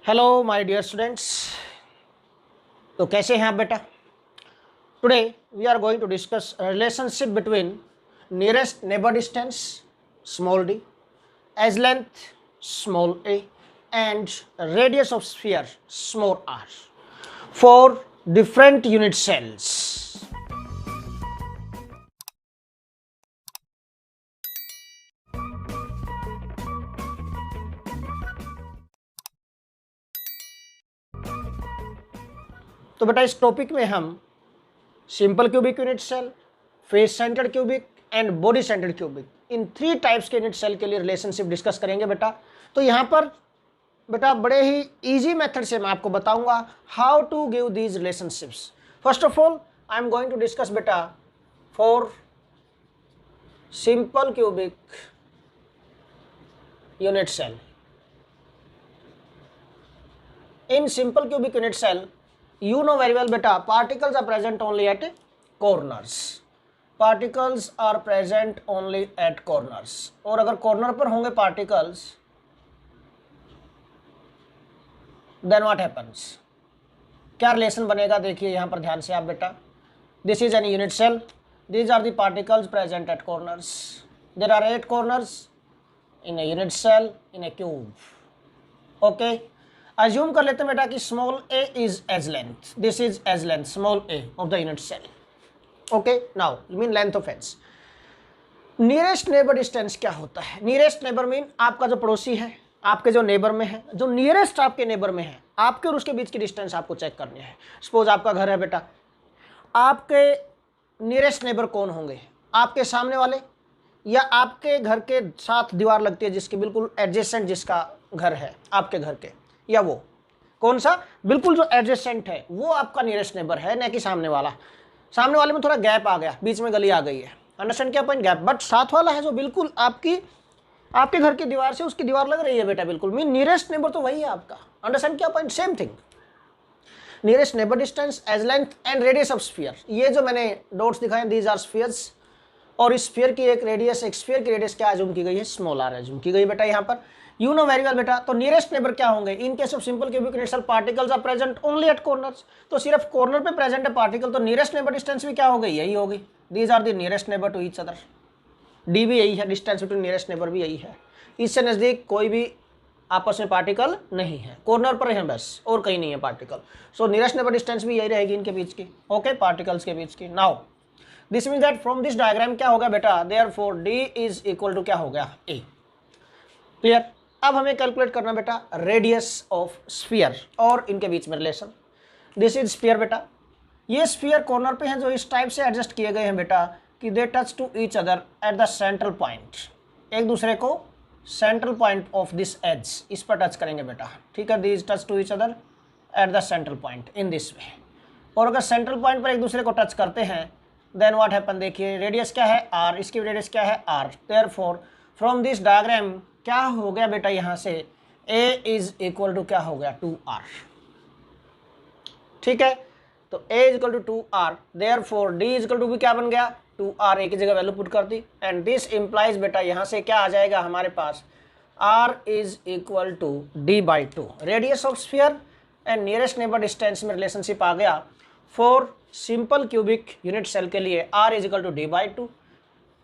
Hello my dear students. तो कैसे हैं आप बेटा? Today we are going to discuss relationship between nearest neighbour distance small d, edge length small a and radius of sphere small r for different unit cells. तो बेटा इस topic में हम simple cubic unit cell, face centred cubic and body centred cubic, इन 3 types के unit cell के लिए relationship discuss करेंगे बेटा। तो यहाँ पर बेटा बड़े ही इजी मेथड से मैं आपको बताऊंगा how to give these relationships. First of all I am going to discuss बेटा for simple cubic unit cell. In simple cubic unit cell, you know very well beta, particles are present only at corners. Particles are present only at corners. और अगर corner पर होंगे particles, then what happens? क्या relation बनेगा देखिए यहाँ पर ध्यान से आप बेटा। This is an unit cell. These are the particles present at corners. There are 8 corners in a unit cell in a cube. Okay. Assume कर लेते हैं बेटा कि small a is edge length, this is edge length small a of the unit cell. Okay, now mean length of edge. Nearest neighbour distance क्या होता है? Nearest neighbour mean आपका जो पड़ोसी है, आपके जो नेबर में है, जो नियरेस्ट आपके नेबर में है, आपके और उसके बीच की डिस्टेंस आपको चेक करनी है। सपोज आपका घर है बेटा, आपके नियरेस्ट नेबर कौन होंगे? आपके सामने वाले या आपके घर के साथ दीवार लगती है जिसके बिल्कुल एडजेसेंट जिसका घर है आपके घर के, या वो कौन सा बिल्कुल जो एडजेसेंट है वो आपका नियरेस्ट नेबर है, न कि सामने वाला। सामने वाले में थोड़ा गैप आ गया, बीच में गली आ गई है, अंडरस्टैंड क्या पॉइंट? गैप। बट साथ वाला है जो बिल्कुल आपके घर की दीवार से उसकी दीवार लग रही है बेटा, बिल्कुल मीन नियरेस्ट नेबर तो वही है आपका। अंडरस्टैंड क्या point? Same thing. Nearest neighbour distance edge length and radius of sphere. ये जो मैंने डॉट्स दिखाए दीज आर स्फीयर्स, और इस स्फीयर की एक रेडियस, एक स्फीयर की रेडियस क्या अज्यूम की गई है? स्मॉल आर अज्यूम की गई बेटा यहाँ पर। यू नो वेरी वेल बेटा। तो नियरेस्ट नेबर क्या होंगे? In case of simple cubic unit cell particles are present only at corners. तो सिर्फ कॉर्नर पे प्रेजेंट है पार्टिकल, तो नियरेस्ट नेबर डिस्टेंस भी क्या होगी? यही होगी। These are the nearest neighbour to each other. D भी यही है, डिस्टेंस बिटवीन नियरेस्ट नेबर भी यही है। इससे नज़दीक कोई भी आपस में पार्टिकल नहीं है, कॉर्नर पर है बस, और कहीं नहीं है पार्टिकल। सो नियरेस्ट नेबर डिस्टेंस भी यही रहेगी इनके बीच की। ओके, पार्टिकल्स के बीच की। Now this mean that from this diagram क्या होगा बेटा? Therefore d is equal to क्या हो गया? ए। क्लियर? अब हमें कैलकुलेट करना बेटा रेडियस ऑफ स्फीयर और इनके बीच में रिलेशन। दिस इज स्फीयर बेटा। ये स्फीयर कॉर्नर पे हैं जो इस टाइप से एडजस्ट किए गए हैं बेटा कि they touch to each other at the central point. एक दूसरे को central point of this edge, इस पर टच करेंगे बेटा। ठीक है, these touch to each other at the central point in this way. और अगर सेंट्रल पॉइंट पर एक दूसरे को टच करते हैं देन व्हाट हैपन? देखिए रेडियस क्या है? आर। इसकी रेडियस क्या है? R. Therefore from this diagram क्या हो गया बेटा यहाँ से? ए इज इक्वल टू क्या हो गया? 2r। ठीक है, तो a is equal to 2r। Therefore d is equal to भी क्या बन गया? 2r। एक ही जगह वैल्यू पुट कर दी एंड दिस इंप्लाइज बेटा यहाँ से क्या आ जाएगा हमारे पास? r is equal to d/2। Radius of sphere and nearest neighbour distance में रिलेशनशिप आ गया। For simple cubic unit cell के लिए r is equal to d/2।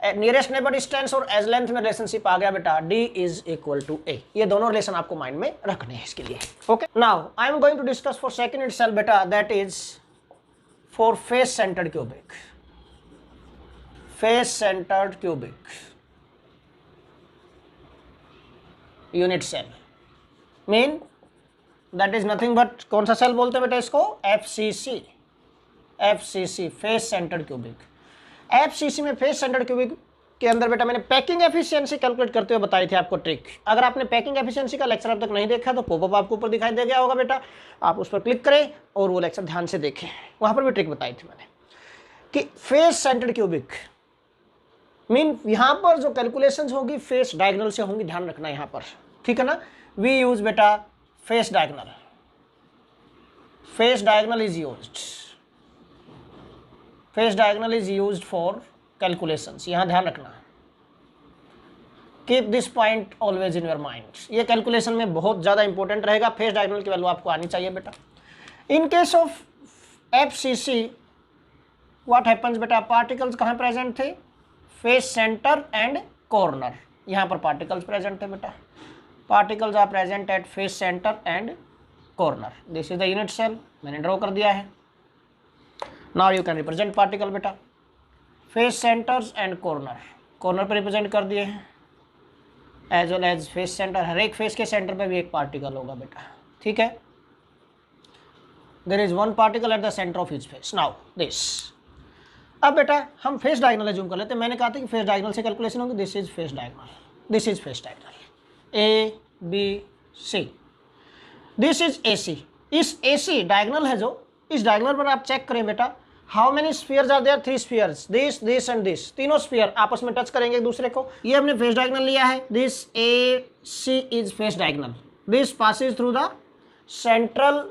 Nearest neighbour distance और एज लेंथ में रिलेशनशिप आ गया बेटा d is equal to a। ये दोनों रिलेशन आपको माइंड में रखने हैं इसके लिए। Okay, now I am going to discuss for second unit cell बेटा, that is for face centred cubic. Face centred cubic unit cell mean that is nothing but, कौन सा सेल बोलते हैं बेटा इसको? FCC। FCC face centred cubic. FCC में face centred cubic के अंदर बेटा मैंने पैकिंग एफिशिएंसी कैलकुलेट करते हुए बताई थी आपको ट्रिक। अगर आपने पैकिंग एफिशिएंसी का लेक्चर अब तक नहीं देखा तो पॉपअप आपको ऊपर दिखाई दे गया होगा बेटा, आप उस पर क्लिक करें और वो लेक्चर ध्यान से देखें, वहाँ पर भी ट्रिक बताई थी मैंने कि फेस सेंटर्ड क्यूबिक मीन यहाँ पर जो कैलकुलेशंस होगी फेस डायगोनल से होंगी, ध्यान रखना यहाँ पर। ठीक है ना? वी यूज बेटा face diagonal. Face diagonal is used. Face diagonal is used for calculations, यहाँ ध्यान रखना। Keep this point always in your mind, ये कैलकुलेशन में बहुत ज़्यादा इंपॉर्टेंट रहेगा। फेस डायगोनल की वैल्यू आपको आनी चाहिए बेटा। In case of FCC what happens बेटा, पार्टिकल्स कहाँ प्रेजेंट थे, फेस सेंटर एंड कॉर्नर, यहाँ पर पार्टिकल्स प्रेजेंट थे बेटा। Particles are present at face centre and corner. This is the unit cell, मैंने ड्रॉ कर दिया है। Now you can represent particle बेटा, face centres and corner, corner पर रिप्रेजेंट कर दिए हैं, as well as face centre, हर एक फेस के सेंटर पे भी एक पार्टिकल होगा बेटा, ठीक है। There is one particle at the centre of each face. Now this, अब बेटा हम फेस डायगोनल जूम कर लेते हैं। मैंने कहा था कि फेस डायगोनल से कैलकुलेशन होगी। This is face diagonal, this is face diagonal, ABC, this is AC। इस AC डायगोनल है जो, इस डायगोनल पर आप चेक करें बेटा, how many spheres are there, 3 spheres, this and this, तीनों स्फीयर आपस में टच करेंगे एक दूसरे को। ये हमने फेस डायगोनल लिया है, this AC is face diagonal, this passes through the central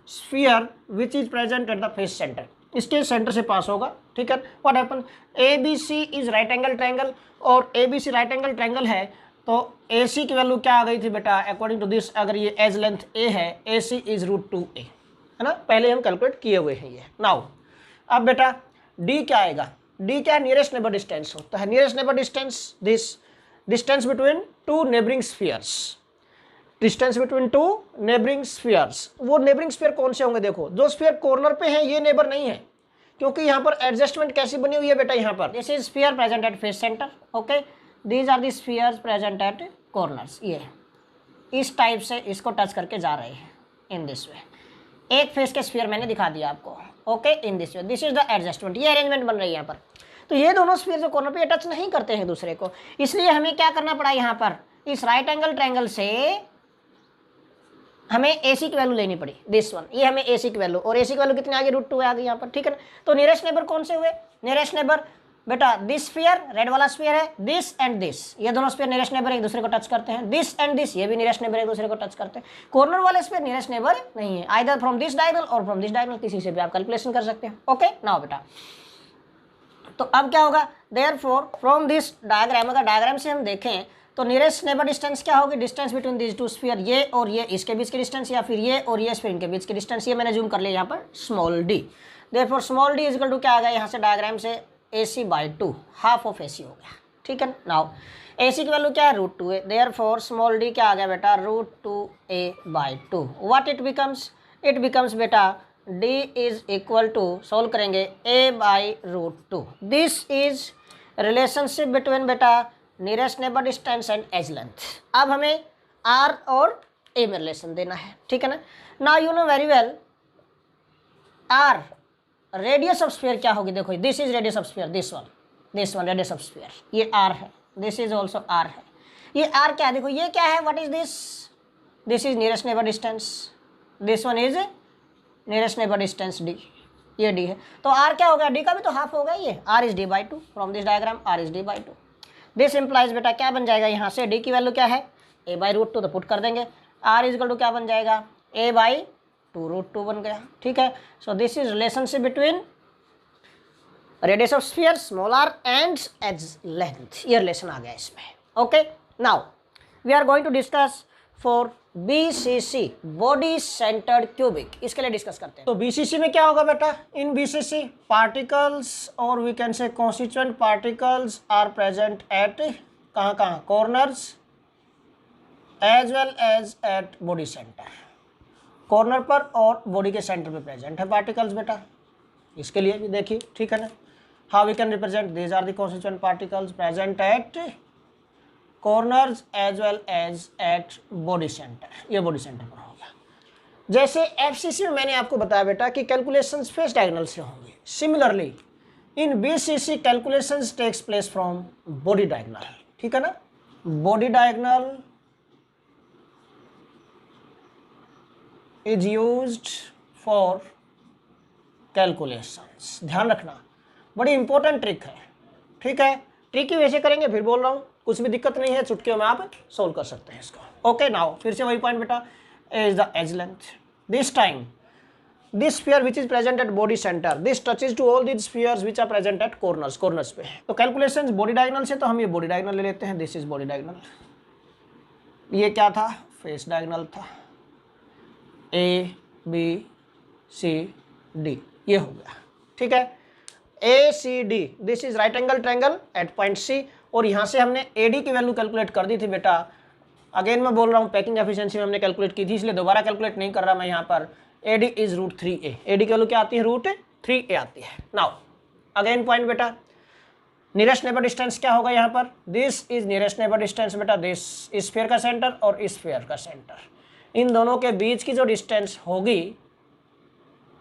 sphere which is present at the face centre, इसके सेंटर से पास होगा, ठीक है। What happen, ABC is right angle triangle, और ABC राइट एंगल ट्रायंगल है तो AC की value क्या आ गई थी बेटा, अकॉर्डिंग टू दिस, अगर ये एज लेंथ A है, AC इज √2A, है ना, पहले हम कैलकुलेट किए हुए हैं ये। नाउ अब बेटा D क्या आएगा, D क्या, नियरेस्ट नेबर डिस्टेंस होता है। Nearest neighbour distance, this distance between 2 neighbouring spheres, distance between 2 neighbouring spheres. वो नेबरिंग स्फीयर कौन से होंगे, देखो जो स्फीयर कॉर्नर पे है ये नेबर नहीं है, क्योंकि यहाँ पर एडजस्टमेंट कैसी बनी हुई है बेटा, यहाँ पर this is sphere present at face centre, okay, these are the spheres present at corners. ये इस टाइप से इसको टच करके जा रहे हैं इन दिस वे। एक फेस के स्फीयर मैंने दिखा दिया आपको, okay, in this way, this is the adjustment. ये अरेंजमेंट बन रही है यहाँ पर। तो ये दोनों स्फीयर जो कॉर्नर पे टच नहीं करते हैं दूसरे को, इसलिए हमें क्या करना पड़ा, यहाँ पर इस राइट एंगल ट्रायंगल से हमें AC की वैल्यू लेनी पड़ी, दिस वन, ये हमें AC की वैल्यू, और AC की वैल्यू कितनी आ गई, √2 आ गई यहाँ पर, ठीक है ना। तो नियरेस्ट नेबर कौन से हुए, नियरेस्ट नेबर बेटा दिस स्फीयर, रेड वाला स्फीयर है, दिस एंड दिस, ये दोनों स्फीयर नियरेस्ट नेबर एक दूसरे को टच करते हैं। दिस एंड दिस, ये भी नियरेस्ट नेबर एक दूसरे को टच करते हैं। कॉर्नर वाले स्फीयर नियरेस्ट नेबर नहीं है, आइदर फ्रॉम दिस डायगोनल और फ्रॉम दिस डायगोनल, किसी से भी आप कैलकुलेशन कर सकते हैं, ओके। नाउ बेटा तो अब क्या होगा, देयरफॉर फ्रॉम दिस डायग्राम, अगर डायग्राम से हम देखें तो नियरेस्ट नेबर डिस्टेंस क्या होगी, डिस्टेंस बिटवीन दिस 2 स्फीयर, ये और ये इसके बीच की डिस्टेंस, या फिर ये और ये स्फीयर इनके बीच की डिस्टेंस, ये मैंने जूम कर लिया यहाँ पर small d। Therefore small d is equal to क्या आ गया, यहाँ से डायग्राम से AC/2, हाफ ऑफ AC हो गया, ठीक है। नाउ AC की वैल्यू क्या है, √2A, देयरफॉर स्मॉल d क्या आ गया बेटा, √2A/2। What it becomes, it becomes बेटा d is equal to, solve करेंगे, A/√2। This is relationship between बेटा nearest neighbour distance and edge length. अब हमें R और A में रिलेशन देना है, ठीक है ना। Now you know very well R radius of sphere क्या होगी, देखो this is radius of sphere, this one radius of sphere, ये R है, दिस इज ऑल्सो R है। ये R क्या है, देखो ये क्या है, what is this, this is nearest neighbour distance, this one is nearest neighbour distance D, ये D है। तो R क्या हो गया, D का भी तो हाफ हो गया, ये R is D/2, from this diagram R is D/2। This implies बेटा क्या बन जाएगा, यहाँ से D की वैल्यू क्या है, A/√2, तो पुट कर देंगे, R इज इक्वल टू क्या बन जाएगा, A/2√2 बन गया, ठीक है। So this is relationship between radius of sphere small r and edge length, ये रिलेशन आ गया इसमें, okay. Now we are going to discuss for BCC, body centred cubic, इसके लिए डिस्कस करते हैं। तो BCC में क्या होगा बेटा, इन BCC पार्टिकल्स और we can say constituent particles are present at कहाँ, corners as well as at body centre, corner पर और बॉडी के सेंटर पे प्रेजेंट है पार्टिकल्स बेटा। इसके लिए भी देखिए, ठीक है ना, how we can represent, these are the constituent particles present at corners as well as at body centre, ये बॉडी सेंटर पर होगा। जैसे FCC में मैंने आपको बताया बेटा कि कैलकुलेशंस फेस डायगोनल से होंगे, similarly in BCC calculations takes place from body diagonal, ठीक है ना। Body diagonal is used for calculations, ध्यान रखना, बड़ी इंपॉर्टेंट ट्रिक है, ठीक है। ट्रिक ही वैसे करेंगे, फिर बोल रहा हूँ, कुछ भी दिक्कत नहीं है, चुटकियों में आप सोल्व कर सकते हैं इसको, ओके। नाउ फिर से वही पॉइंट बेटा, is the edge length, this time this sphere which is present at body center, this touches to all this spheres which are present at corners, corners पे। तो कैलकुलेशंस बॉडी डायगोनल से, तो हम ये बॉडी डायगोनल ले लेते हैं, this is body diagonal. ये क्या था, फेस डायगोनल था, ए बी सी डी, ये हो गया, ठीक है। A C D, this is right angle triangle at point C, और यहाँ से हमने ए डी की वैल्यू कैलकुलेट कर दी थी बेटा। अगेन मैं बोल रहा हूँ पैकिंग एफिशिएंसी में हमने कैलकुलेट की थी, इसलिए दोबारा कैलकुलेट नहीं कर रहा मैं यहाँ पर। A D is √3a, A D की वैल्यू क्या आती है, √3a आती है। नाउ अगेन पॉइंट बेटा, नियरेस्ट नेबर डिस्टेंस क्या होगा यहाँ पर, this is nearest neighbour distance बेटा, दिस स्फीयर का सेंटर और स्फीयर का सेंटर, इन दोनों के बीच की जो डिस्टेंस होगी,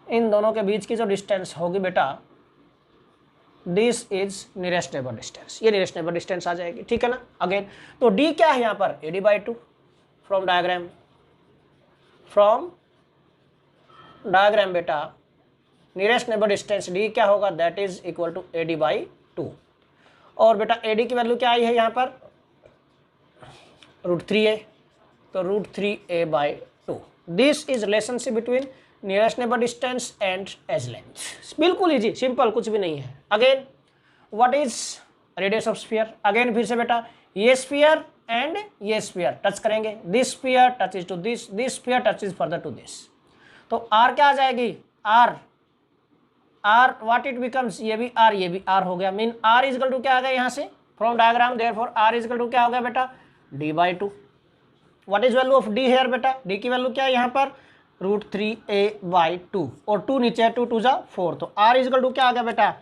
इन दोनों के बीच की जो डिस्टेंस होगी बेटा, this is nearest neighbour distance, ये नियरेस्ट नेबर डिस्टेंस आ जाएगी, ठीक है ना। अगेन तो डी क्या है यहाँ पर, AD/2 from diagram, from diagram बेटा नियरेस्ट नेबर डिस्टेंस डी क्या होगा, that is equal to AD/2। और बेटा AD की वैल्यू क्या आई है यहाँ पर, √3a, तो √3a/2। This is relationship between nearest neighbour distance and edge length, बिल्कुल इजी सिंपल, कुछ भी नहीं है। Again what is radius of sphere, again फिर से बेटा ये स्फीयर एंड ये स्फीयर टच करेंगे, this sphere touches to this, this sphere touches further to this, तो आर क्या आ जाएगी, आर व्हाट इट बिकम्स, ये भी आर हो गया, mean r is equal to क्या आ गया यहाँ से from diagram, therefore r is equal to क्या हो गया बेटा, D/2। What is value of d here बेटा, डी की वैल्यू क्या है यहाँ पर, √3a/2, और 2 नीचे है, 2 2 जा 4, तो r इज इक्वल टू क्या आ गया बेटा,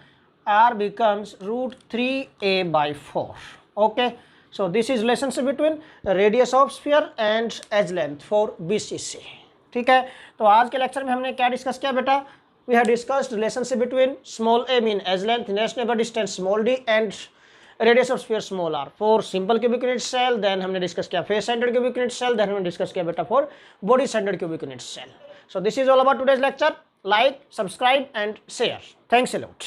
r becomes √3a/4। Okay, so this is relationship between radius of sphere and edge length for BCC, ठीक है। तो आज के लेक्चर में हमने क्या डिस्कस किया बेटा, we have discussed relationship between small a mean edge length, nearest neighbour distance small d and radius of sphere small r for simple cubic unit cell. Then हमने डिस्कस किया face centred cubic unit cell, then हमने discuss किया बेटा for body centred cubic unit cell. So this is all about today's lecture, like, subscribe and share, thanks a lot.